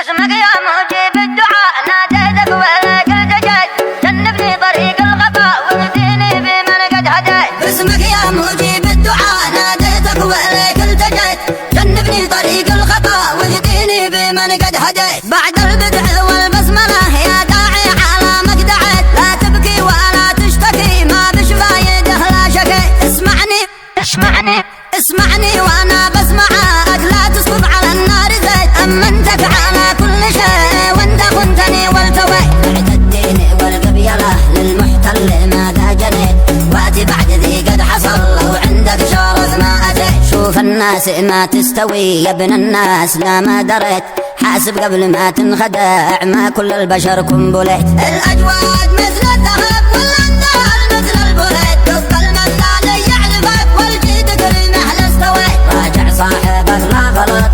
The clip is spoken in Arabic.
باسمك يا مجيب الدعاء ناديتك ولك التجيت جنبني طريق الغباء واهديني بمن قد هديت. باسمك يا مجيب الدعاء ناديتك ولك التجيت جنبني طريق الخطا واهديني بمن قد هديت. بعد البدع والبسمله يا داعي على مقدعت لا تبكي ولا تشتكي ما بش فايده لا شكيت. اسمعني وانا بسمعك لا تسكب على النار زيت امنتك على كل شيء وانت خنتني والتويت. بعت الدين والقبيله للمحتل ماذا جنيت واتي بعد ذي قد حصل لو عندك شرف ما اتيت. شوف الناس ما تستوي يا ابن الناس لا ما دريت حاسب قبل ما تنخدع ما كل البشر كنبليت. الاجواد مثل الذهب والانهار مثل البريد قصد المثال يعرفك والجيد كل محل استويت. راجع صاحبك لا غلط